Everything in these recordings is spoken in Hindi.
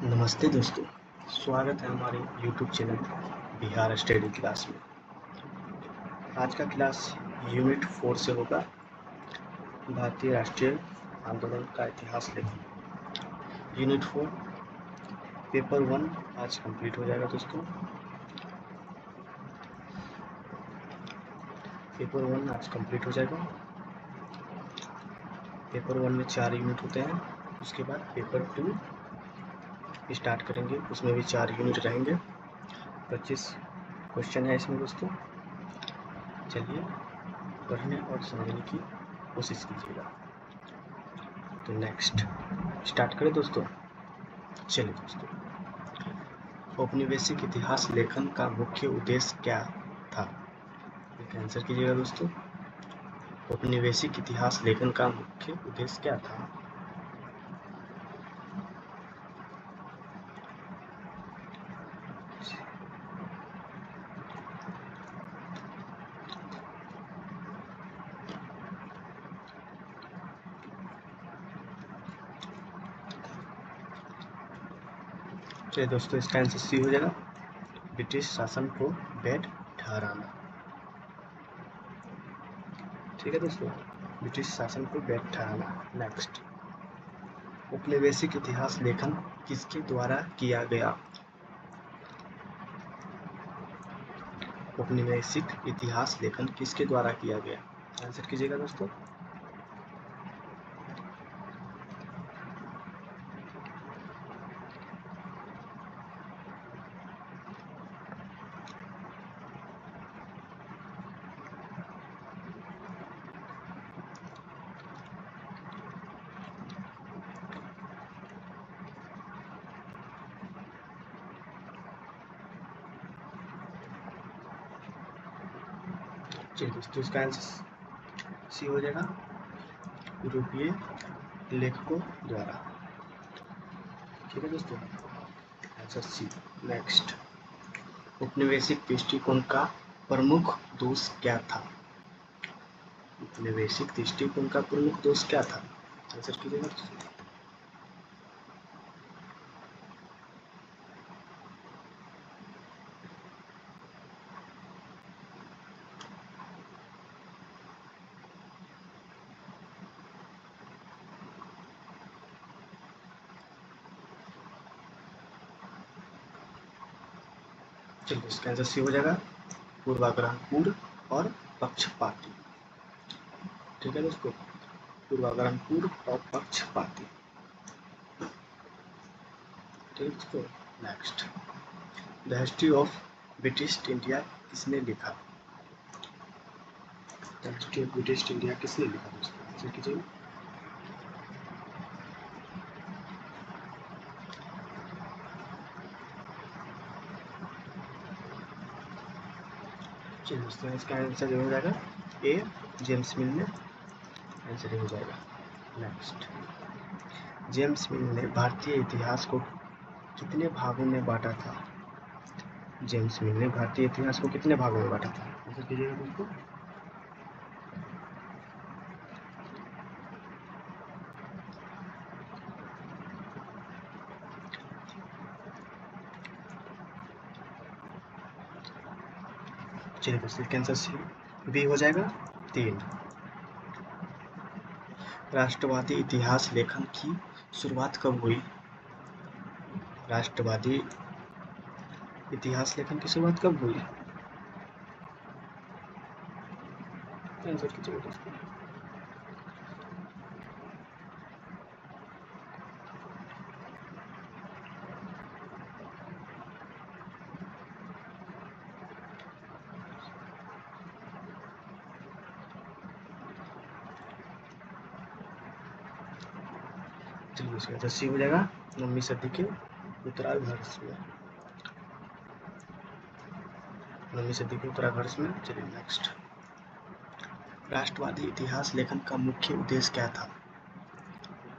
नमस्ते दोस्तों, स्वागत है हमारे YouTube channel Bihar study class में। आज का क्लास यूनिट 4 से होगा। भारतीय राष्ट्रीय आंदोलन का इतिहास लेखन। यूनिट 4 पेपर 1 आज कंप्लीट हो जाएगा दोस्तों। पेपर 1 आज कंप्लीट हो जाएगा। पेपर 1 में 4 यूनिट होते हैं। उसके बाद पेपर 2 स्टार्ट करेंगे, उसमें भी 4 यूनिट रहेंगे। 25 क्वेश्चन है इसमें दोस्तों। चलिए पढ़ने और समझने की कोशिश कीजिएगा। तो नेक्स्ट स्टार्ट करें दोस्तों। चलिए दोस्तों, औपनिवेशिक इतिहास लेखन का मुख्य उद्देश्य क्या था? इसका आंसर कीजिएगा दोस्तों। औपनिवेशिक इतिहास लेखन का मुख्य उद्देश्य क्या था? चलिए दोस्तों, इसका आंसर सी हो जाएगा, ब्रिटिश शासन को वैध ठहराना। ठीक है दोस्तों, ब्रिटिश शासन को वैध ठहराना। नेक्स्ट, औपनिवेशिक इतिहास लेखन किसके द्वारा किया गया? औपनिवेशिक इतिहास लेखन किसके द्वारा किया गया? आंसर कीजिएगा दोस्तों। चलिए दोस्तों, इसका आंसर सी हो जाएगा, यूरोपीय लेखकों द्वारा। ठीक है दोस्तों, आंसर सी। नेक्स्ट, औपनिवेशिक दृष्टिकोण का प्रमुख दोष क्या था? औपनिवेशिक दृष्टिकोण का प्रमुख दोष क्या था? आंसर कीजिएगा दोस्तों। चलिए, इसका आंसर सी हो जाएगा, पूर्वाग्रहपूर्ण और पक्षपाती। ठीक है दोस्तों, पूर्वाग्रहपूर्ण और पक्षपाती। ठीक है दोस्तों। Next, the history of British India किसने लिखा? The history of British India किसने लिखा दोस्तों? आंसर कीजिए। चलिए दोस्तों, इसका आंसर हो जाएगा ए, जेम्स मिल ने। आंसर हो जाएगा। नेक्स्ट, जेम्स मिल ने भारतीय इतिहास को कितने भागों में बांटा था? जेम्स मिल ने भारतीय इतिहास को कितने भागों में बांटा था? आंसर कीजिएगा दोस्तों। चलिए दोस्तों, इसका आंसर सी बी हो जाएगा, 3। राष्ट्रवादी इतिहास लेखन की शुरुआत कब हुई? राष्ट्रवादी इतिहास लेखन की शुरुआत कब हुई? आंसर कीजिएगा दोस्तों। चलिए, इसका आंसर सी हो जाएगा, 9वीं सदी के उत्तरार्ध में। 9वीं सदी के उत्तरार्ध में। चलिए नेक्स्ट, राष्ट्रवादी इतिहास लेखन का मुख्य उद्देश्य क्या था?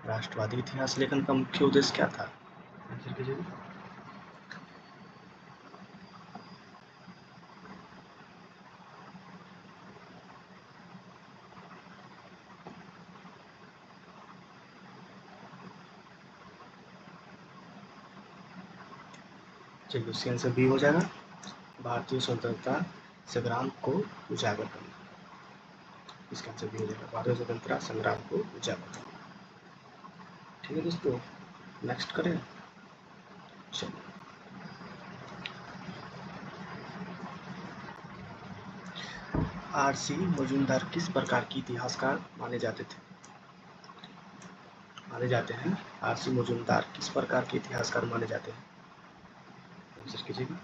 राष्ट्रवादी इतिहास लेखन का मुख्य उद्देश्य क्या था? आंसर कीजिए। चलिए इसका आंसर बी हो जाएगा, भारतीय स्वतंत्रता संग्राम को उजागर करना। इसका आंसर बी हो जाएगा, भारतीय स्वतंत्रता संग्राम को उजागर करना। ठीक है दोस्तों, नेक्स्ट करें। चलिए आर.सी. मजूमदार किस प्रकार के इतिहासकार माने जाते हैं? आर.सी. मजूमदार किस प्रकार के इतिहासकार माने जाते हैं? आंसर कीजिएगा।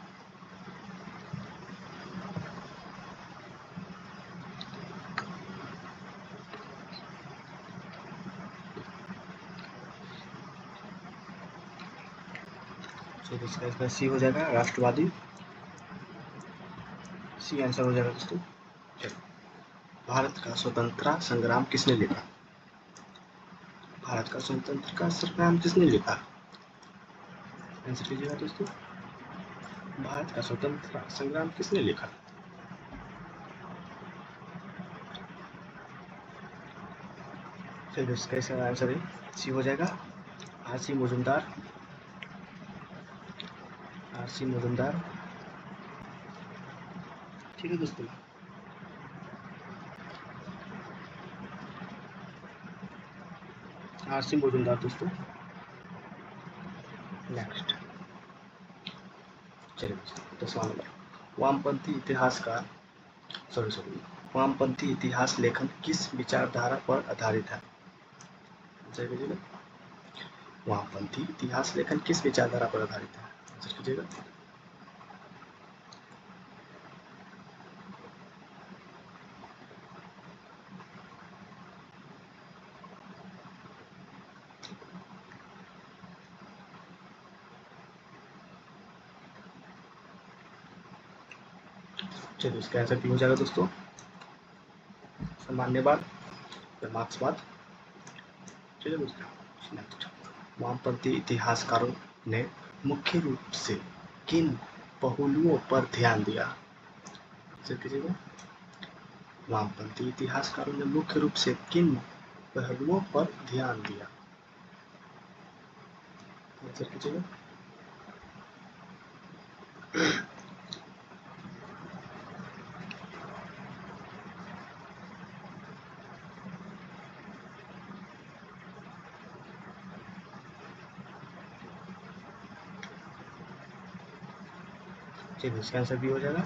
चलिए इसका आंसर सी हो जाएगा, राष्ट्रवादी। सी आंसर हो जाएगा दोस्तों। चलिए भारत का स्वतंत्रता संग्राम किसने लिखा? भारत का स्वतंत्रता संग्राम किसने लिखा? आंसर कीजिएगा दोस्तों, भारत का स्वतंत्रता संग्राम किसने लिखा? चलिए इसका आंसर है सी हो जाएगा, आर.सी. मजूमदार। आर.सी. मजूमदार। ठीक है दोस्तों, आर.सी. मजूमदार दोस्तों। नेक्स्ट चलिए 10वां नंबर, वामपंथी इतिहासकार वामपंथी इतिहास लेखन किस विचारधारा पर आधारित है? आंसर कीजिएगा, वामपंथी इतिहास लेखन किस विचारधारा पर आधारित है? आंसर कीजिएगा। चलिए इसका आंसर भी हो जाएगा दोस्तों, सामान्यवाद या मार्क्सवाद। ठीक है दोस्तों, नेक्स्ट, वामपंथी इतिहासकारों ने मुख्य रूप से किन पहलुओं पर ध्यान दिया? आंसर कीजिएगा, वामपंथी इतिहासकारों ने मुख्य रूप से किन पहलुओं पर ध्यान दिया? आंसर कीजिएगा। चलिए इसका आंसर भी हो जाएगा,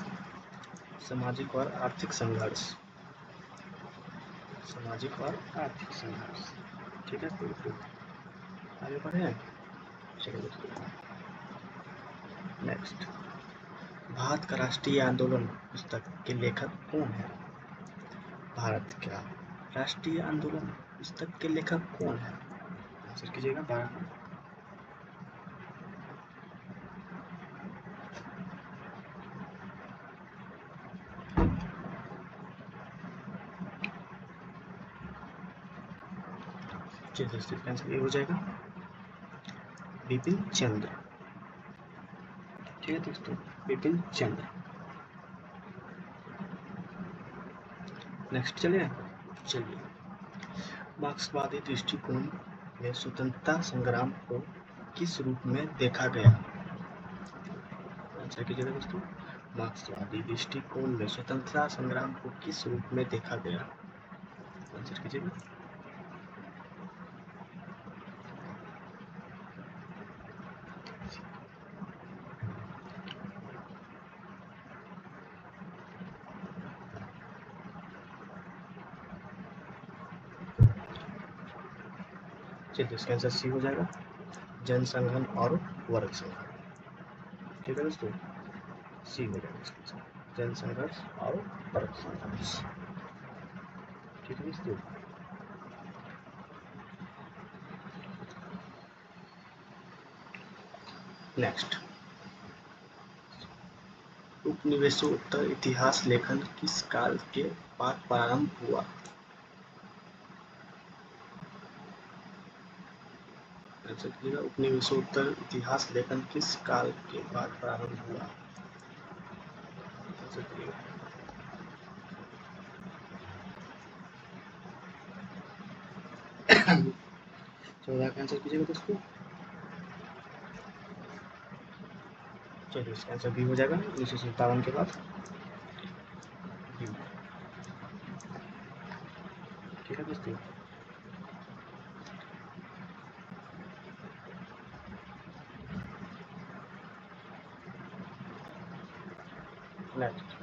सामाजिक और आर्थिक संघर्ष। सामाजिक और आर्थिक संघर्ष। ठीक है दोस्तों, आगे बढ़े हैं। चलिए दोस्तों, नेक्स्ट, भारत का राष्ट्रीय आंदोलन पुस्तक के लेखक कौन है? भारत का राष्ट्रीय आंदोलन पुस्तक के लेखक कौन है? आंसर कीजिएगा। भारत इसका आंसर ये हो जाएगा, बिपिन चंद्र। ठीक है दोस्तों, बिपिन चंद्र। नेक्स्ट चलिए मार्क्सवादी दृष्टिकोण में स्वतंत्रता संग्राम को किस रूप में देखा गया? आंसर कीजिएगा दोस्तों, मार्क्सवादी दृष्टिकोण में स्वतंत्रता संग्राम को किस रूप में देखा गया? आंसर कीजिएगा। चलिए इसका आंसर सी हो जाएगा, जनसंघर्ष और वर्ग संघर्ष। ठीक है दोस्तों, सी हो जाएगा इसका आंसर, जनसंघर्ष और वर्ग संघर्ष। ठीक है दोस्तों, नेक्स्ट, उपनिवेशोत्तर इतिहास लेखन किस काल के बाद प्रारंभ हुआ? आंसर कीजिएगा, उपनिवेशोत्तर इतिहास लेखन किस काल के बाद प्रारंभ हुआ? आंसर कीजिएगा। चौदह का आंसर कीजिएगा दोस्तों। चलिए इसका आंसर बी हो जाएगा 1957 के बाद बी। ठीक है दोस्तों। नेक्स्ट,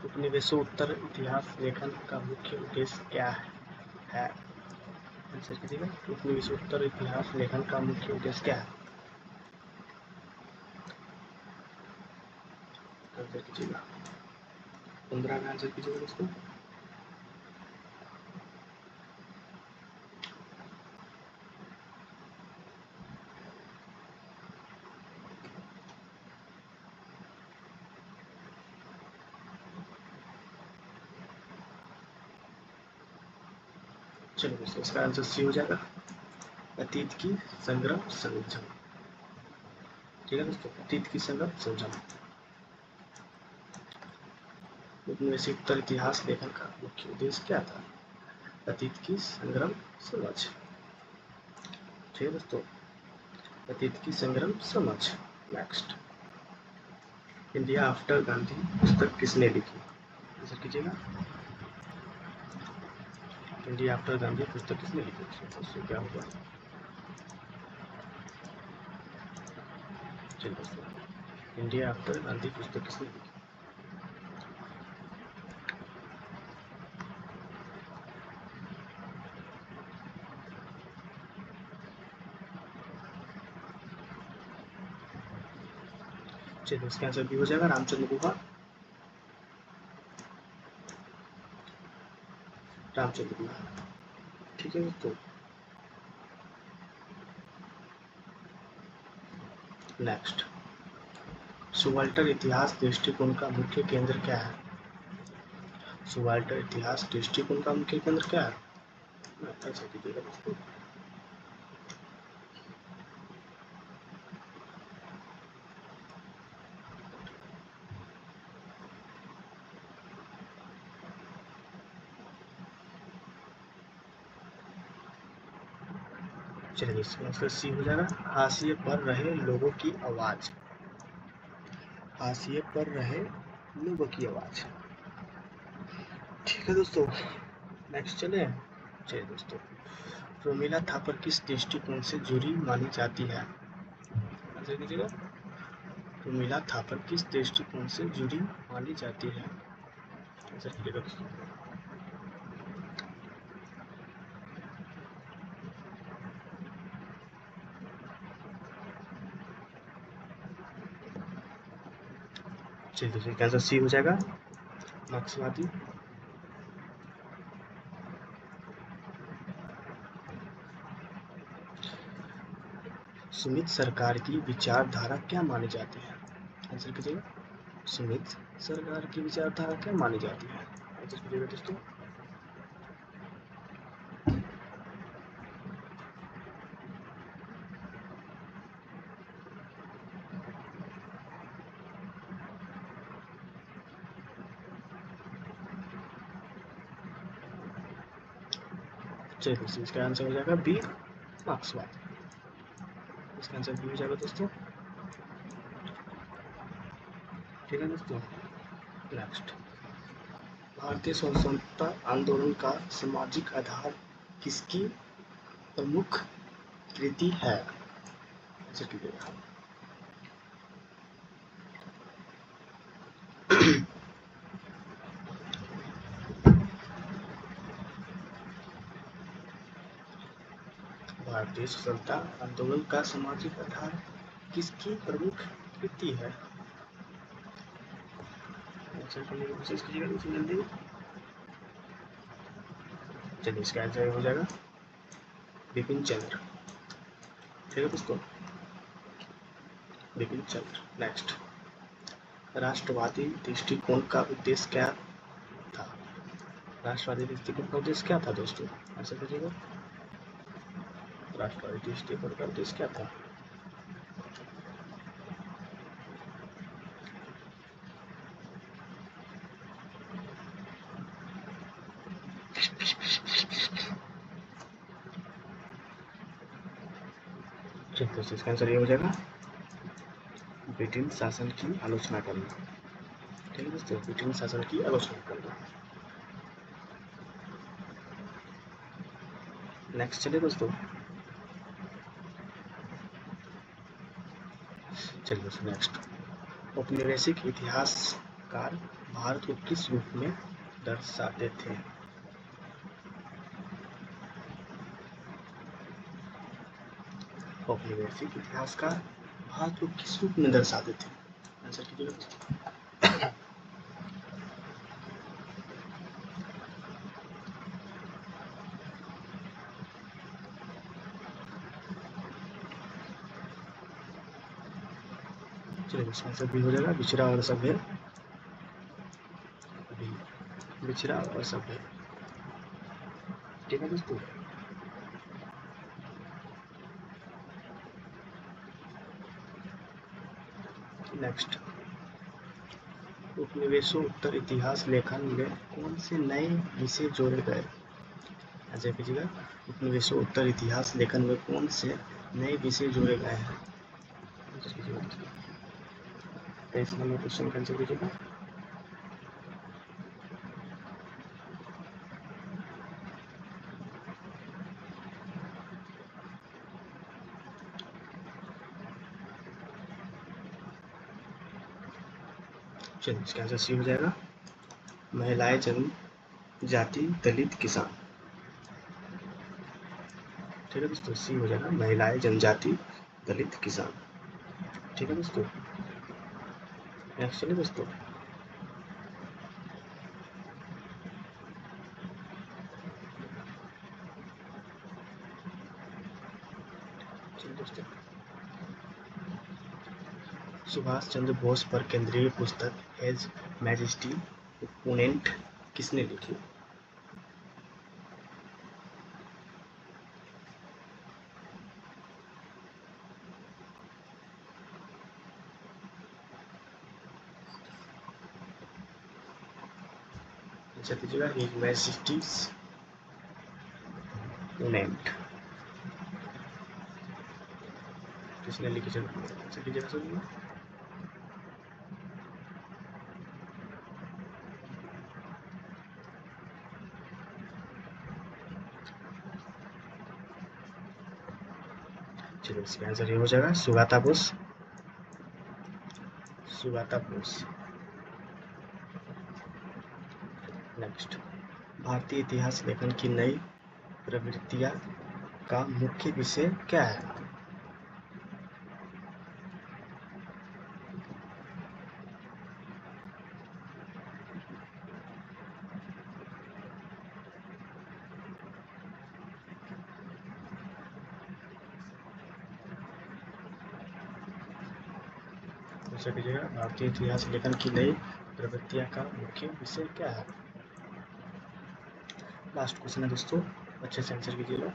उपनिवेशोत्तर इतिहास लेखन का मुख्य उद्देश्य क्या है? आंसर कीजिएगा। उपनिवेशोत्तर इतिहास लेखन का मुख्य उद्देश्य क्या है? आंसर कीजिएगा। 15 का आंसर कीजिएगा दोस्तों। चलिए दोस्तों इसका आंसर सी हो जाएगा, अतीत की संग्रह संरक्षण। ठीक है दोस्तों, अतीत की संग्रह संरक्षण। उपनिवेशोत्तर इतिहास लेखन का मुख्य उद्देश्य क्या था? अतीत की संग्रह समझ। ठीक है दोस्तों, अतीत की संग्रह समझ। नेक्स्ट, इंडिया आफ्टर गांधी पुस्तक किसने लिखी? आंसर कीजिएगा। इंडिया आफ्टर गांधी पुस्तक किसने लिखी? उससे क्या होगा? चलिए दोस्तों, इंडिया आफ्टर गांधी पुस्तक किसने लिखी? चलिए इसका आंसर भी हो जाएगा, रामचंद्र गुहा। रामचंद्र गुहा। ठीक है दोस्तों। नेक्स्ट, सुबाल्टर इतिहास दृष्टिकोण का मुख्य केंद्र क्या है? सुबाल्टर इतिहास दृष्टिकोण का मुख्य केंद्र क्या है? ऐसा कीजिएगा दोस्तों। चलिए इसका आंसर सी हो जाएगा, हाशिए पर रहे लोगों की आवाज। हाशिए पर रहे लोगों की आवाज। ठीक है दोस्तों। नेक्स्ट चले। चलिए दोस्तों, रोमिला थापर किस दृष्टिकोण से जुड़ी मानी जाती है? आंसर कीजिएगा। रोमिला थापर किस दृष्टिकोण से जुड़ी मानी जाती है? आंसर कीजिएगा दोस्तों। चलिए दोस्तों, इसका आंसर सी हो जाएगा, मार्क्सवादी। सुमित सरकार की विचारधारा क्या मानी जाती है? आंसर कीजिएगा। सुमित सरकार की विचारधारा क्या मानी जाती है? आंसर कीजिएगा दोस्तों। चलिए दोस्तों, इसका आंसर हो जाएगा बी, मार्क्सवाद। इसका आंसर बी हो जाएगा दोस्तों। ठीक है दोस्तों। नेक्स्ट, भारतीय स्वतंत्रता आंदोलन का सामाजिक आधार किसकी प्रमुख कृति है? आंसर कीजिएगा। भारतीय स्वतंत्रता आंदोलन का सामाजिक आधार किसकी प्रमुख कृति है? आंसर करने की कोशिश कीजिएगा दोस्तों जल्दी। चलिए इसका आंसर हो जाएगा बिपिन चंद्र। ठीक है दोस्तों, बिपिन चंद्र। नेक्स्ट, राष्ट्रवादी दृष्टिकोण का उद्देश्य क्या था? राष्ट्रवादी दृष्टिकोण का उद्देश्य क्या था दोस्तों? आंसर कीजिएगा। राष्ट्रवादी दृष्टिकोण का उद्देश्य क्या था? ठीक दोस्तों, इसका आंसर ये हो जाएगा ब्रिटेन शासन की आलोचना करना। ठीक है दोस्तों, ब्रिटेन शासन की आलोचना करना। नेक्स्ट चलिए दोस्तों, चलिए दोस्तों नेक्स्ट, औपनिवेशिक इतिहासकार भारत को किस रूप में दर्शाते थे? औपनिवेशिक इतिहासकार भारत को किस रूप में दर्शाते थे? आंसर कीजिएगा दोस्तों। चलिए इसका आंसर भी हो जाएगा, विचरा और सभ्य। विचरा और सभ्य। ठीक है दोस्तों, नेक्स्ट, उपनिवेशोत्तर इतिहास लेखन में कौन से नए विषय जोड़े गए? ऐसे कीजिएगा, उपनिवेशोत्तर इतिहास लेखन में कौन से नए विषय जोड़े गए हैं? 23 नंबर क्वेश्चन का आंसर कीजिएगा। चलिए इसका आंसर सी हो जाएगा, महिलाएं, जनजाति, दलित, किसान। ठीक है दोस्तों, सी हो जाएगा, महिलाएं, जनजाति, दलित, किसान। ठीक है दोस्तों, नेक्स्ट चलिए दोस्तों, चलिए दोस्तों, सुभाष चंद्र बोस पर केंद्रीय पुस्तक हेज मैजेस्टी ओपोनेंट किसने लिखी? आंसर दीजिएगा, हेज मैजेस्टी ओपोनेंट किसने लिखी? आंसर कीजिएगा सर। चलिए इसका आंसर ये हो जाएगा, सुगाता बोस। सुगाता बोस। नेक्स्ट, भारतीय इतिहास लेखन की नई प्रवृत्तियां का मुख्य विषय क्या है? आंसर कीजिएगा, भारतीय इतिहास लेखन की नई प्रवृत्तियां का मुख्य विषय क्या है? लास्ट क्वेश्चन है दोस्तों, अच्छे से आंसर कीजिएगा।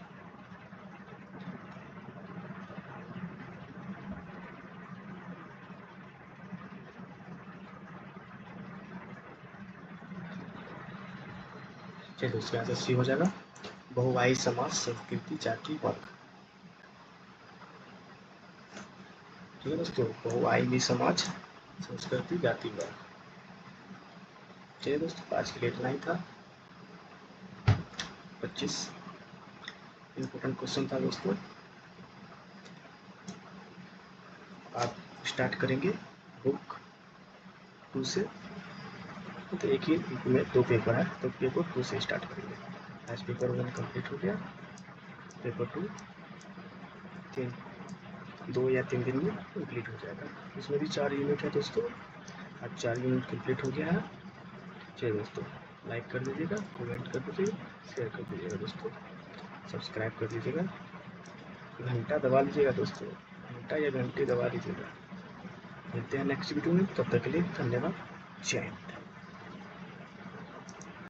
चलिए इसका आंसर सी हो जाएगा, बहुवाही समाज, संस्कृति, जाति, वर्ग। ठीक है दोस्तों, बहुवाही समाज, संस्कृति, जाति, वर्ग। चलिए दोस्तों, आज के लिए इतना ही था। 25 इम्पोर्टेंट क्वेश्चन था दोस्तों। आप स्टार्ट करेंगे बुक 2 से, तो एक ही में 2 पेपर है, तो पेपर 2 से स्टार्ट करेंगे। आज पेपर 1 कंप्लीट हो गया, पेपर 2 2 या 3 दिन में कंप्लीट हो जाएगा। इसमें भी 4 यूनिट है दोस्तों, आज 4 यूनिट कंप्लीट हो गया है। चलिए दोस्तों, लाइक कर दीजिएगा, कमेंट कर दीजिएगा, शेयर कर दीजिएगा दोस्तों, सब्सक्राइब कर दीजिएगा, घंटा दबा लीजिएगा दोस्तों, घंटा या घंटी दबा दीजिएगा। मिलते हैं नेक्स्ट वीडियो में, तब तक के लिए धन्यवाद, जय हिंद।